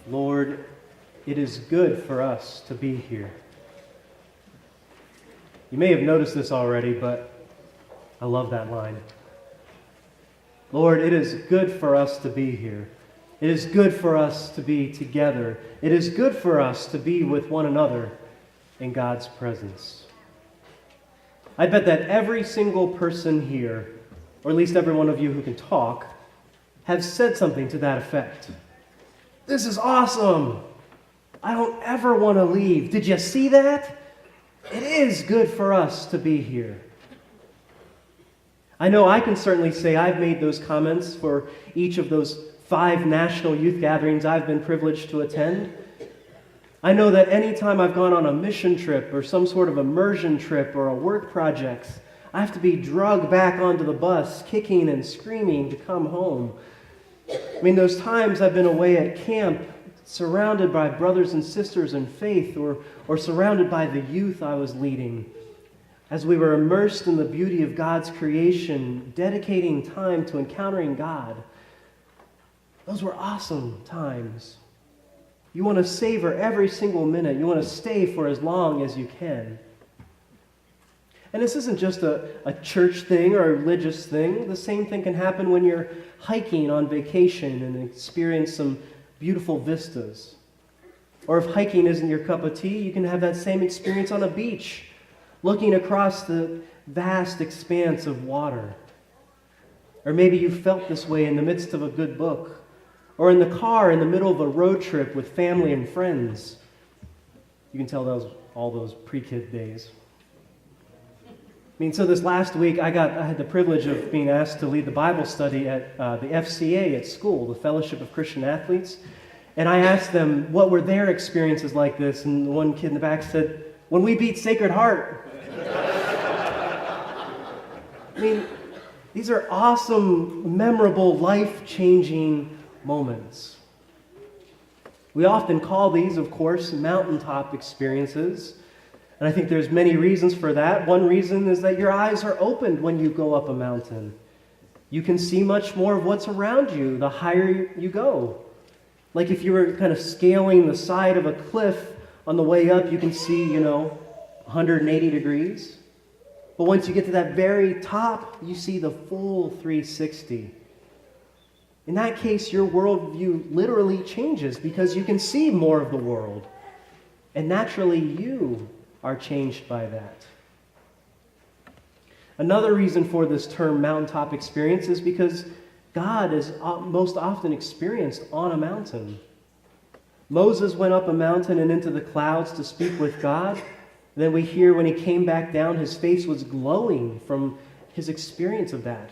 Lord, it is good for us to be here. You may have noticed this already, but I love that line. Lord, it is good for us to be here. It is good for us to be together. It is good for us to be with one another in God's presence. I bet that every single person here, or at least every one of you who can talk, have said something to that effect. This is awesome. I don't ever want to leave. Did you see that? It is good for us to be here. I know I can certainly say I've made those comments for each of those 5 national youth gatherings I've been privileged to attend. I know that any time I've gone on a mission trip or some sort of immersion trip or a work project, I have to be dragged back onto the bus, kicking and screaming to come home. I mean, those times I've been away at camp, surrounded by brothers and sisters in faith, or surrounded by the youth I was leading, as we were immersed in the beauty of God's creation, dedicating time to encountering God. Those were awesome times. You want to savor every single minute. You want to stay for as long as you can. And this isn't just a church thing or a religious thing. The same thing can happen when you're hiking on vacation and experience some beautiful vistas. Or if hiking isn't your cup of tea, you can have that same experience on a beach, looking across the vast expanse of water. Or maybe you felt this way in the midst of a good book, or in the car in the middle of a road trip with family and friends. You can tell all those pre-kid days. I mean, so this last week, I had the privilege of being asked to lead the Bible study at the FCA at school, the Fellowship of Christian Athletes. And I asked them what were their experiences like this, and one kid in the back said, "When we beat Sacred Heart." I mean, these are awesome, memorable, life-changing moments. We often call these, of course, mountaintop experiences. And I think there's many reasons for that. One reason is that your eyes are opened when you go up a mountain. You can see much more of what's around you the higher you go. Like if you were kind of scaling the side of a cliff on the way up, you can see, 180 degrees. But once you get to that very top, you see the full 360. In that case, your worldview literally changes because you can see more of the world. And naturally, you are changed by that. Another reason for this term mountaintop experience is because God is most often experienced on a mountain. Moses went up a mountain and into the clouds to speak with God. Then we hear when he came back down, his face was glowing from his experience of that.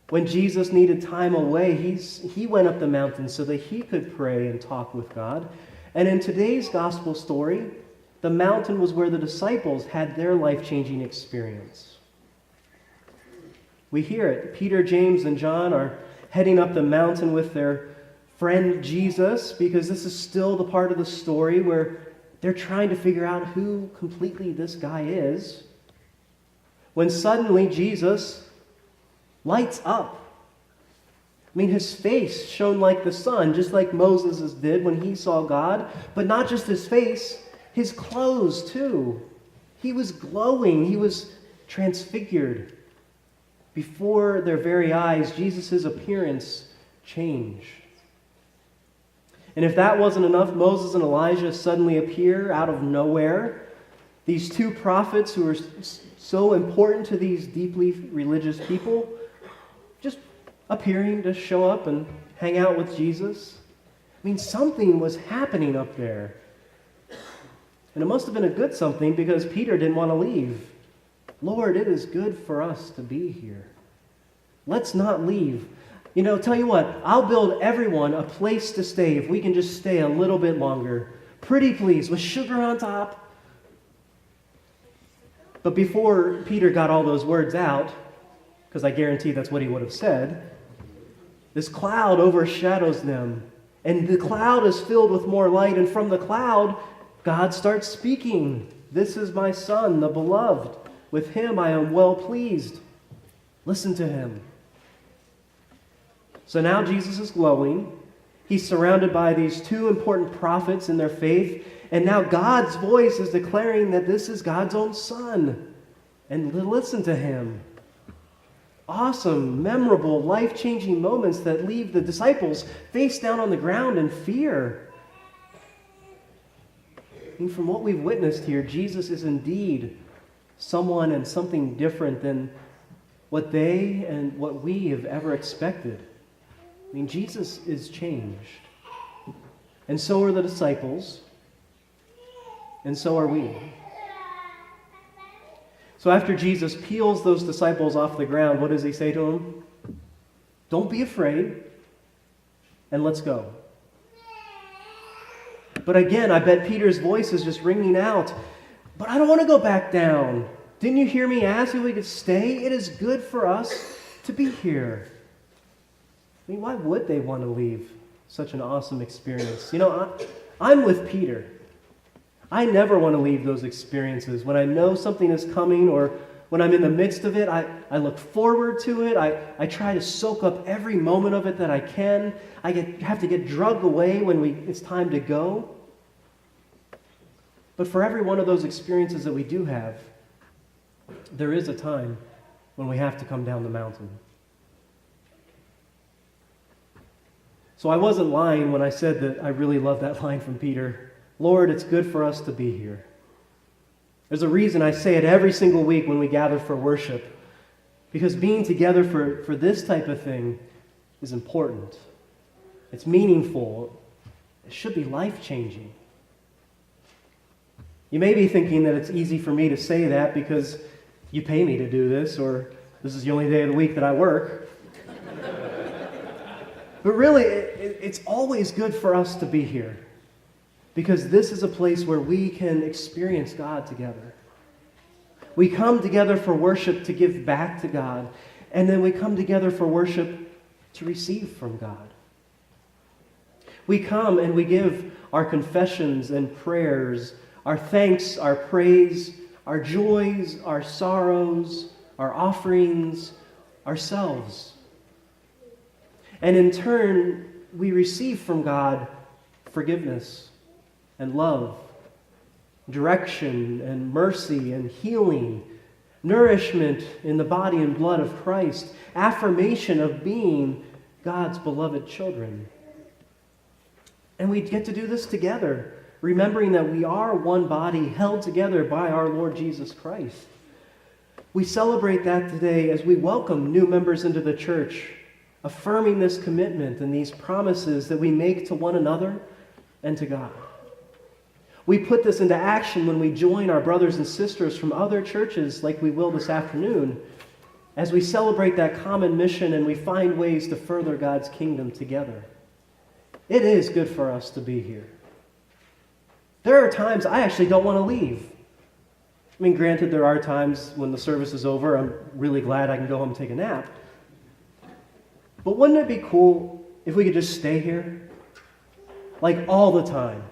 When Jesus needed time away, he went up the mountain so that he could pray and talk with God. And in today's gospel story, the mountain was where the disciples had their life-changing experience. We hear it. Peter, James, and John are heading up the mountain with their friend Jesus because this is still the part of the story where they're trying to figure out who completely this guy is. When suddenly Jesus lights up. I mean, his face shone like the sun, just like Moses' did when he saw God. But not just his face, his clothes too. He was glowing. He was transfigured. Before their very eyes, Jesus' appearance changed. And if that wasn't enough, Moses and Elijah suddenly appear out of nowhere. These 2 prophets who are so important to these deeply religious people, just appearing to show up and hang out with Jesus. I mean, something was happening up there. And it must have been a good something because Peter didn't want to leave. Lord, it is good for us to be here. Let's not leave. Tell you what, I'll build everyone a place to stay if we can just stay a little bit longer. Pretty please, with sugar on top. But before Peter got all those words out, because I guarantee that's what he would have said, this cloud overshadows them. And the cloud is filled with more light, and from the cloud, God starts speaking. This is my son, the beloved. With him I am well pleased. Listen to him. So now Jesus is glowing. He's surrounded by these two important prophets in their faith, and now God's voice is declaring that this is God's own Son, and listen to him. Awesome, memorable, life-changing moments that leave the disciples face down on the ground in fear. And from what we've witnessed here, Jesus is indeed someone and something different than what they and what we have ever expected. I mean, Jesus is changed. And so are the disciples. And so are we. So after Jesus peels those disciples off the ground, what does he say to them? Don't be afraid, and let's go. But again, I bet Peter's voice is just ringing out, but I don't want to go back down. Didn't you hear me ask if we could stay? It is good for us to be here. I mean, why would they want to leave such an awesome experience? You know, I'm with Peter. I never want to leave those experiences. When I know something is coming or when I'm in the midst of it, I look forward to it. I try to soak up every moment of it that I can. I have to get drugged away when it's time to go. But for every one of those experiences that we do have, there is a time when we have to come down the mountain. So I wasn't lying when I said that I really love that line from Peter. Lord, it's good for us to be here. There's a reason I say it every single week when we gather for worship. Because being together for this type of thing is important. It's meaningful. It should be life-changing. You may be thinking that it's easy for me to say that because you pay me to do this, or this is the only day of the week that I work. But really, it's always good for us to be here. Because this is a place where we can experience God together. We come together for worship to give back to God, and then we come together for worship to receive from God. We come and we give our confessions and prayers, our thanks, our praise, our joys, our sorrows, our offerings, ourselves. And in turn, we receive from God forgiveness and love, direction and mercy and healing, nourishment in the body and blood of Christ, affirmation of being God's beloved children. And we get to do this together, remembering that we are one body held together by our Lord Jesus Christ. We celebrate that today as we welcome new members into the church, affirming this commitment and these promises that we make to one another and to God. We put this into action when we join our brothers and sisters from other churches like we will this afternoon, as we celebrate that common mission and we find ways to further God's kingdom together. It is good for us to be here. There are times I actually don't want to leave. I mean, granted, there are times when the service is over, I'm really glad I can go home and take a nap. But wouldn't it be cool if we could just stay here? Like all the time.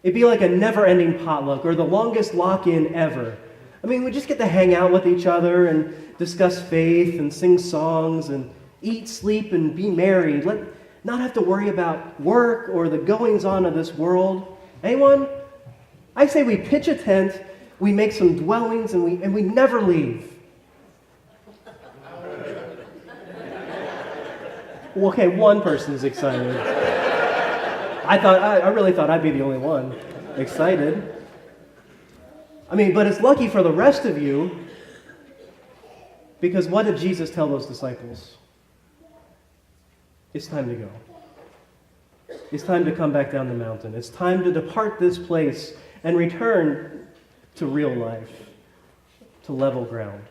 It'd be like a never-ending potluck or the longest lock-in ever. I mean, we just get to hang out with each other and discuss faith and sing songs and eat, sleep, and be merry. Not have to worry about work or the goings-on of this world. Anyone? I say we pitch a tent, we make some dwellings, and we never leave. Well, okay, one person is excited. I really thought I'd be the only one excited. I mean, but it's lucky for the rest of you, because what did Jesus tell those disciples? It's time to go. It's time to come back down the mountain. It's time to depart this place and return to real life, to level ground.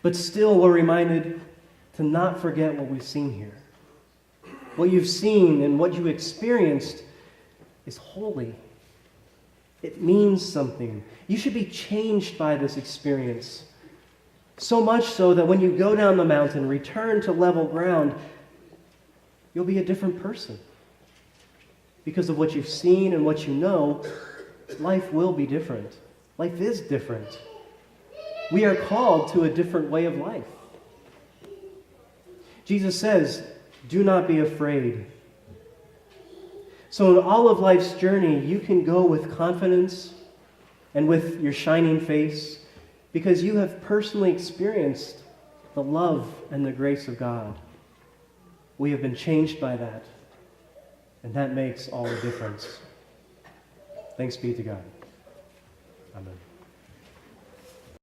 But still, we're reminded to not forget what we've seen here. What you've seen and what you experienced is holy. It means something. You should be changed by this experience. So much so that when you go down the mountain, return to level ground, you'll be a different person. Because of what you've seen and what you know, life will be different. Life is different. We are called to a different way of life. Jesus says, "Do not be afraid. So in all of life's journey, you can go with confidence and with your shining face because you have personally experienced the love and the grace of God. We have been changed by that, and that makes all the difference. Thanks be to God. Amen.